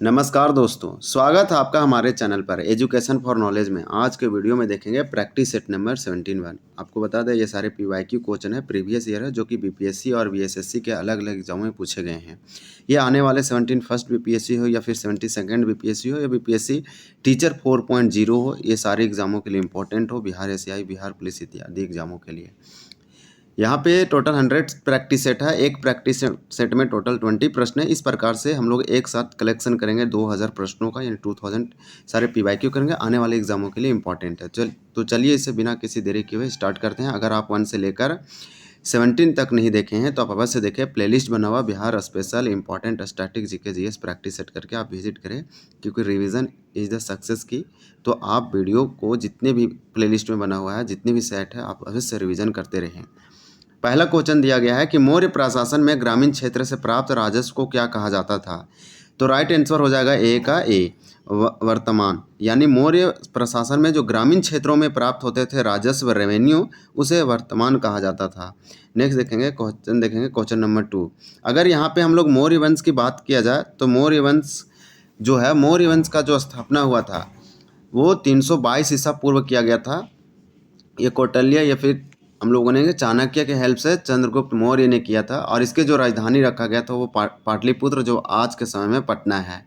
नमस्कार दोस्तों, स्वागत है आपका हमारे चैनल पर एजुकेशन फॉर नॉलेज में। आज के वीडियो में देखेंगे प्रैक्टिस सेट नंबर 17-1। आपको बता दें ये सारे पीवाईक्यू क्वेश्चन है प्रीवियस ईयर है, जो कि बीपीएससी और बीएसएससी के अलग अलग एग्जामों में पूछे गए हैं। ये आने वाले 17 फर्स्ट बीपीएससी हो या फिर 72nd बीपीएससी हो या बीपीएससी टीचर 4.0 हो, ये सारे एग्जामों के लिए इंपॉर्टेंट हो, बिहार एसआई, बिहार पुलिस इत्यादि एग्जामों के लिए। यहाँ पे टोटल 100 प्रैक्टिस सेट है। एक प्रैक्टिस सेट में टोटल 20 प्रश्न है। इस प्रकार से हम लोग एक साथ कलेक्शन करेंगे 2000 प्रश्नों का, यानी 2000 सारे पीवाईक्यू करेंगे। आने वाले एग्जामों के लिए इंपॉर्टेंट है। तो चलिए इसे बिना किसी देरी किए हुए स्टार्ट करते हैं। अगर आप 1 से लेकर 17 तक नहीं देखे हैं तो आप अवश्य देखें, प्लेलिस्ट बना हुआ Bihar special important static GK GS practice set करके आप विजिट करें, क्योंकि रिवीजन इज़ द सक्सेस की। तो आप वीडियो को जितने भी प्लेलिस्ट में बना हुआ है, जितने भी सेट है, आप अवश्य रिवीजन करते रहें। पहला क्वेश्चन दिया गया है कि मौर्य प्रशासन में ग्रामीण क्षेत्र से प्राप्त राजस्व को क्या कहा जाता था। तो राइट आंसर हो जाएगा ए का ए, वर्तमान। यानी मौर्य प्रशासन में जो ग्रामीण क्षेत्रों में प्राप्त होते थे राजस्व, रेवेन्यू, उसे वर्तमान कहा जाता था। नेक्स्ट देखेंगे क्वेश्चन नंबर 2। अगर यहाँ पे हम लोग मौर्य वंश की बात किया जाए तो मौर्य वंश जो है, मौर्य वंश का जो स्थापना हुआ था वो 322 ईसा पूर्व किया गया था। ये कौटिल्य या फिर हम लोगों ने चाणक्य के हेल्प से चंद्रगुप्त मौर्य ने किया था, और इसके जो राजधानी रखा गया था वो पाटलिपुत्र, जो आज के समय में पटना है।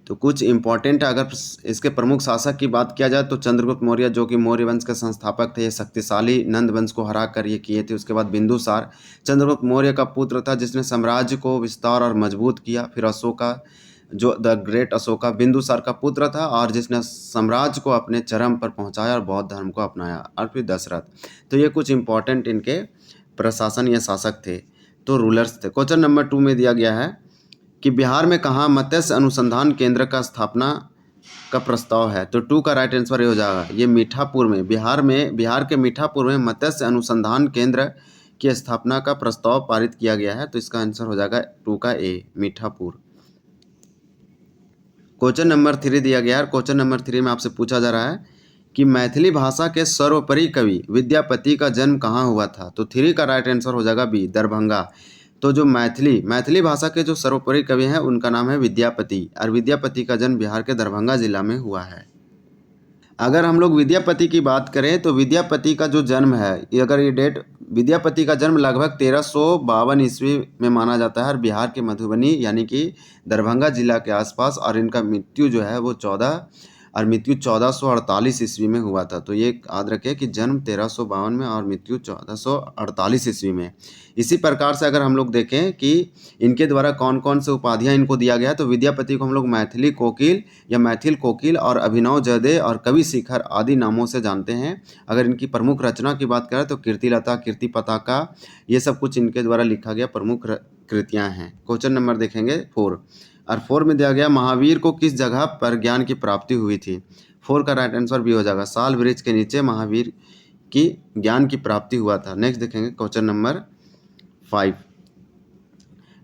तो कुछ इंपॉर्टेंट, अगर इसके प्रमुख शासक की बात किया जाए तो चंद्रगुप्त मौर्य, जो कि मौर्य वंश के संस्थापक थे। ये शक्तिशाली नंद वंश को हरा कर ये किए थे। उसके बाद बिंदुसार चंद्रगुप्त मौर्य का पुत्र था, जिसने साम्राज्य को विस्तार और मजबूत किया। फिर अशोका, जो द ग्रेट अशोका बिंदुसार का पुत्र था और जिसने साम्राज्य को अपने चरम पर पहुंचाया और बौद्ध धर्म को अपनाया। और फिर दशरथ। तो ये कुछ इंपॉर्टेंट इनके प्रशासन या शासक थे, तो रूलर्स थे। क्वेश्चन नंबर 2 में दिया गया है कि बिहार में कहाँ मत्स्य अनुसंधान केंद्र का स्थापना का प्रस्ताव है। तो 2 का राइट आंसर ये हो जाएगा, ये मीठापुर में, बिहार के मीठापुर में मत्स्य अनुसंधान केंद्र की स्थापना का प्रस्ताव पारित किया गया है। तो इसका आंसर हो जाएगा 2 का ए, मीठापुर। क्वेश्चन नंबर 3 दिया गया है। क्वेश्चन नंबर 3 में आपसे पूछा जा रहा है कि मैथिली भाषा के सर्वोपरि कवि विद्यापति का जन्म कहाँ हुआ था। तो 3 का राइट आंसर हो जाएगा बी, दरभंगा। तो जो मैथिली भाषा के जो सर्वोपरि कवि हैं उनका नाम है विद्यापति, और विद्यापति का जन्म बिहार के दरभंगा जिला में हुआ है। अगर हम लोग विद्यापति की बात करें तो विद्यापति का जो जन्म है, अगर ये डेट, विद्यापति का जन्म लगभग 1352 ईस्वी में माना जाता है, और बिहार के मधुबनी यानी कि दरभंगा जिला के आसपास। और इनका मृत्यु जो है वो 1448 ईस्वी में हुआ था। तो ये याद रखें कि जन्म 1352 में और मृत्यु 1448 ईस्वी में। इसी प्रकार से अगर हम लोग देखें कि इनके द्वारा कौन कौन से उपाधियां इनको दिया गया है, तो विद्यापति को हम लोग मैथिली कोकिल या मैथिल कोकिल और अभिनव जयदे और कवि शिखर आदि नामों से जानते हैं। अगर इनकी प्रमुख रचना की बात करें तो कीर्तिलता, कीर्ति पताका, ये सब कुछ इनके द्वारा लिखा गया प्रमुख कृतियाँ हैं। क्वेश्चन नंबर देखेंगे 4, और 4 में दिया गया महावीर को किस जगह पर ज्ञान की प्राप्ति हुई थी। 4 का राइट आंसर भी हो जाएगा, साल वृक्ष के नीचे महावीर की ज्ञान की प्राप्ति हुआ था। नेक्स्ट देखेंगे क्वेश्चन नंबर 5।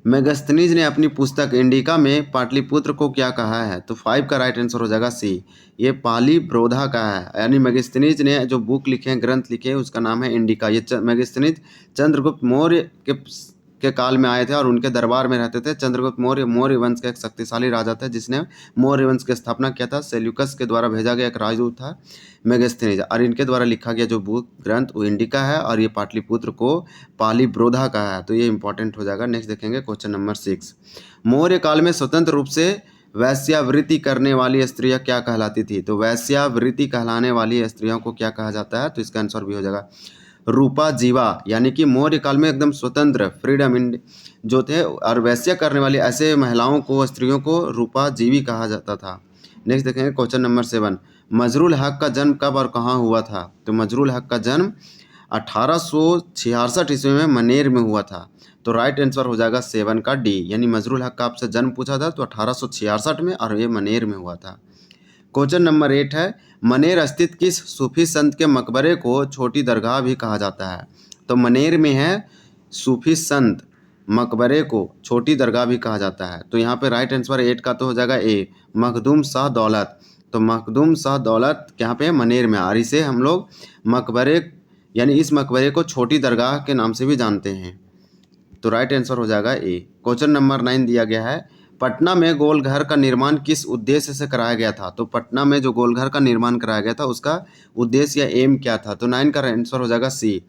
मेगस्थनीज ने अपनी पुस्तक इंडिका में पाटलिपुत्र को क्या कहा है। तो 5 का राइट आंसर हो जाएगा सी, ये पाली ब्रोधा का है। यानी मेगस्थनीज ने जो बुक लिखे हैं, ग्रंथ लिखे हैं, उसका नाम है इंडिका। ये मेगस्थनीज चंद्रगुप्त मौर्य के काल में आए थे और उनके दरबार में रहते थे। चंद्रगुप्त मौर्य वंश का एक शक्तिशाली राजा था, जिसने मौर्य वंश की स्थापना किया था। सेल्यूकस के द्वारा भेजा गया एक राजदूत था मेगस्थनीज, और इनके द्वारा लिखा गया जो बुक ग्रंथ वो इंडिका है, और ये पाटलिपुत्र को पालीब्रोधा का है। तो ये इंपॉर्टेंट हो जाएगा। नेक्स्ट देखेंगे क्वेश्चन नंबर 6। मौर्य काल में स्वतंत्र रूप से वैश्यावृत्ति करने वाली स्त्रियां क्या कहलाती थी। तो वैश्यावृत्ति कहलाने वाली स्त्रियों को क्या कहा जाता है। तो इसका आंसर भी हो जाएगा रूपा जीवा। यानी कि मौर्य काल में एकदम स्वतंत्र, फ्रीडम जो थे और वैश्य करने वाली ऐसे महिलाओं को, स्त्रियों को रूपा जीवी कहा जाता था। नेक्स्ट देखेंगे क्वेश्चन नंबर 7। मजरूल हक का जन्म कब और कहाँ हुआ था। तो मजरूल हक का जन्म 1866 ईस्वी में मनेर में हुआ था। तो राइट आंसर हो जाएगा 7 का डी, यानी मजरूल हक का आपसे जन्म पूछा था तो 1866 में, और ये मनेर में हुआ था। क्वेश्चन नंबर 8 है, मनेर स्थित किस सूफी संत के मकबरे को छोटी दरगाह भी कहा जाता है। तो मनेर में है सूफी संत मकबरे को छोटी दरगाह भी कहा जाता है। तो यहाँ पे राइट आंसर 8 का तो हो जाएगा ए, मखदूम शाह दौलत। तो मखदूम शाह दौलत यहाँ पे मनेर में, और इसे हम लोग मकबरे, यानी इस मकबरे को छोटी दरगाह के नाम से भी जानते हैं। तो राइट आंसर हो जाएगा ए। क्वेश्चन नंबर 9 दिया गया है, पटना में गोलघर का निर्माण किस उद्देश्य से कराया गया था? तो पटना में जो गोलघर का निर्माण कराया गया था उसका उद्देश्य या एम क्या था? तो 9 का आंसर हो जाएगा सी,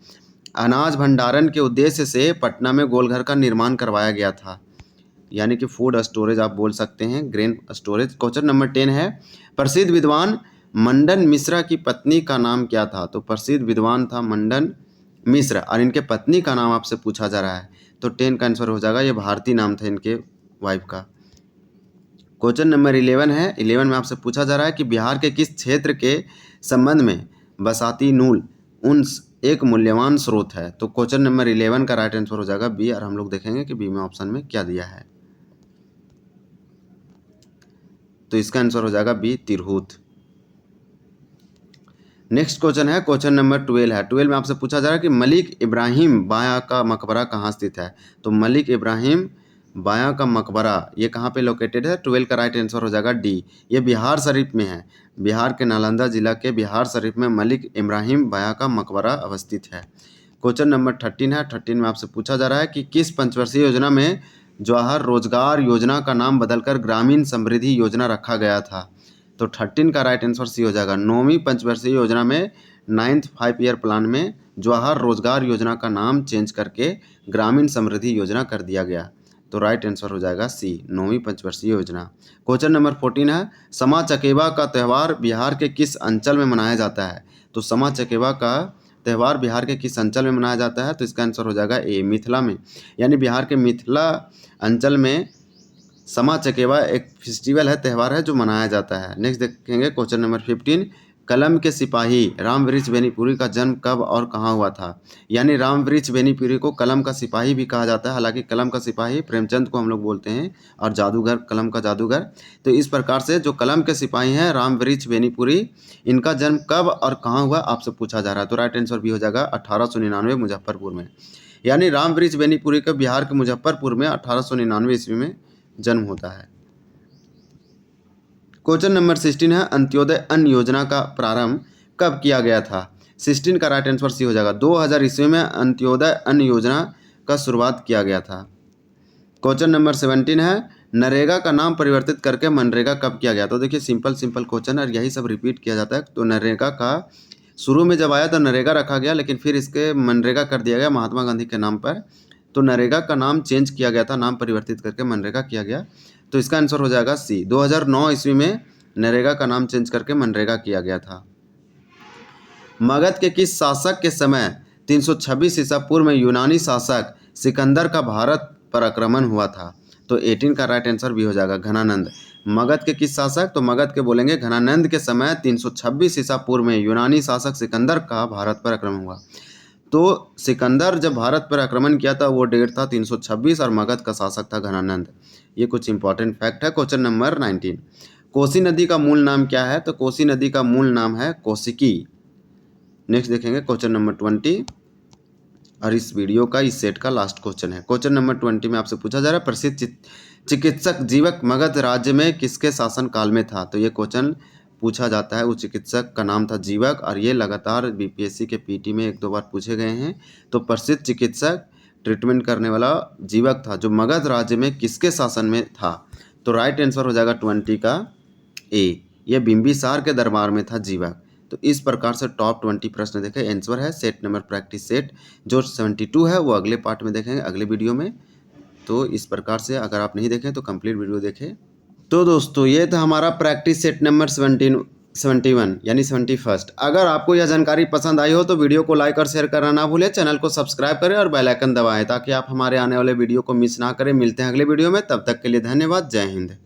अनाज भंडारण के उद्देश्य से पटना में गोलघर का निर्माण करवाया गया था, यानी कि फूड स्टोरेज आप बोल सकते हैं, ग्रेन स्टोरेज। क्वेश्चन नंबर 10 है, प्रसिद्ध विद्वान मंडन मिश्रा की पत्नी का नाम क्या था? तो प्रसिद्ध विद्वान था मंडन मिश्र और इनके पत्नी का नाम आपसे पूछा जा रहा है, तो 10 का आंसर हो जाएगा, ये भारती नाम था इनके वाइफ का। क्वेश्चन नंबर 11 है, 11 में आपसे पूछा जा रहा है कि बिहार के किस क्षेत्र के संबंध में बसाती नूल उन एक मूल्यवान स्रोत है? तो क्वेश्चन नंबर 11 का राइट आंसर हो जाएगा बी, और हम लोग देखेंगे कि बी में ऑप्शन में क्या दिया है। तो इसका आंसर हो जाएगा बी, तिरहुत। नेक्स्ट क्वेश्चन है, क्वेश्चन नंबर 12 है। 12 में आपसे पूछा जा रहा है कि मलिक इब्राहिम बाया का मकबरा कहाँ स्थित है? तो मलिक इब्राहिम बाया का मकबरा ये कहाँ पे लोकेटेड है? 12 का राइट आंसर हो जाएगा डी, ये बिहार शरीफ में है। बिहार के नालंदा जिला के बिहार शरीफ में मलिक इब्राहिम बाया का मकबरा अवस्थित है। क्वेश्चन नंबर 13 है। 13 में आपसे पूछा जा रहा है कि किस पंचवर्षीय योजना में जवाहर रोजगार योजना का नाम बदलकर ग्रामीण समृद्धि योजना रखा गया था? तो 13 का राइट आंसर सी हो जाएगा, 9वीं पंचवर्षीय योजना में 9th 5 ईयर प्लान में जवाहर रोजगार योजना का नाम चेंज करके ग्रामीण समृद्धि योजना कर दिया गया। तो राइट आंसर हो जाएगा सी, 9वीं पंचवर्षीय योजना। क्वेश्चन नंबर 14 है, समा चकेवा का त्यौहार बिहार के किस अंचल में मनाया जाता है? तो समा चकेवा का त्यौहार बिहार के किस अंचल में मनाया जाता है? तो इसका आंसर हो जाएगा ए, मिथिला में, यानी बिहार के मिथिला अंचल में समा चकेवा एक फेस्टिवल है, त्यौहार है जो मनाया जाता है। नेक्स्ट देखेंगे क्वेश्चन नंबर 15, कलम के सिपाही रामवृक्ष बेनीपुरी का जन्म कब और कहाँ हुआ था? यानी रामवृक्ष बेनीपुरी को कलम का सिपाही भी कहा जाता है, हालांकि कलम का सिपाही प्रेमचंद को हम लोग बोलते हैं, और जादूगर कलम का जादूगर। तो इस प्रकार से जो कलम के सिपाही हैं रामवृक्ष बेनीपुरी, इनका जन्म कब और कहाँ हुआ आपसे पूछा जा रहा है। तो राइट आंसर भी हो जाएगा 1899 मुजफ्फरपुर में, यानी रामवृक्ष बेनीपुरी का बिहार के मुजफ्फरपुर में 1899 ईस्वी में जन्म होता है। क्वेश्चन नंबर 16 है, अंत्योदय अन्न योजना का प्रारंभ कब किया गया था? 16 का राइट आंसर सी हो जाएगा, 2000 ईस्वी में अंत्योदय अन्न योजना का शुरुआत किया गया था। क्वेश्चन नंबर 17 है, नरेगा का नाम परिवर्तित करके मनरेगा कब किया गया? तो देखिए सिंपल क्वेश्चन है, यही सब रिपीट किया जाता है। तो नरेगा का शुरू में जब आया तो नरेगा रखा गया, लेकिन फिर इसके मनरेगा कर दिया गया महात्मा गांधी के नाम पर। तो नरेगा का नाम चेंज किया गया था, नाम परिवर्तित करके मनरेगा किया गया। तो इसका आंसर हो जाएगा सी, 2009 ईस्वी में नरेगा का नाम चेंज करके मनरेगा किया गया था। मगध के किस शासक के समय 326 ईसा पूर्व में यूनानी शासक सिकंदर का भारत पर आक्रमण हुआ था? तो 18 का राइट आंसर भी हो जाएगा, घनानंद। मगध के किस शासक? तो मगध के बोलेंगे घनानंद के समय 326 ईसा पूर्व में यूनानी शासक सिकंदर का भारत पर आक्रमण हुआ। तो सिकंदर जब भारत पर आक्रमण किया था वो डेट था 326 और मगध का शासक था घनानंद। ये कुछ इंपॉर्टेंट फैक्ट है। क्वेश्चन नंबर 19, कोसी नदी का मूल नाम क्या है? तो कोसी नदी का मूल नाम है कौशिकी। नेक्स्ट देखेंगे क्वेश्चन नंबर 20, और इस वीडियो का इस सेट का लास्ट क्वेश्चन है। क्वेश्चन नंबर 20 में आपसे पूछा जा रहा है, प्रसिद्ध चिकित्सक जीवक मगध राज्य में किसके शासन काल में था? तो ये क्वेश्चन पूछा जाता है, उस चिकित्सक का नाम था जीवक, और ये लगातार बीपीएससी के पीटी में 1-2 बार पूछे गए हैं। तो प्रसिद्ध चिकित्सक ट्रीटमेंट करने वाला जीवक था, जो मगध राज्य में किसके शासन में था? तो राइट आंसर हो जाएगा 20 का ए, ये बिंबिसार के दरबार में था जीवक। तो इस प्रकार से टॉप 20 प्रश्न देखे, आंसर है सेट नंबर प्रैक्टिस सेट जो 72 है, वो अगले पार्ट में देखेंगे, अगले वीडियो में। तो इस प्रकार से अगर आप नहीं देखें तो कंप्लीट वीडियो देखें। तो दोस्तों ये था हमारा प्रैक्टिस सेट नंबर 71 यानी 71। अगर आपको यह जानकारी पसंद आई हो तो वीडियो को लाइक और शेयर करना ना भूलें, चैनल को सब्सक्राइब करें और बेल आइकन दबाएं ताकि आप हमारे आने वाले वीडियो को मिस ना करें। मिलते हैं अगले वीडियो में, तब तक के लिए धन्यवाद। जय हिंद।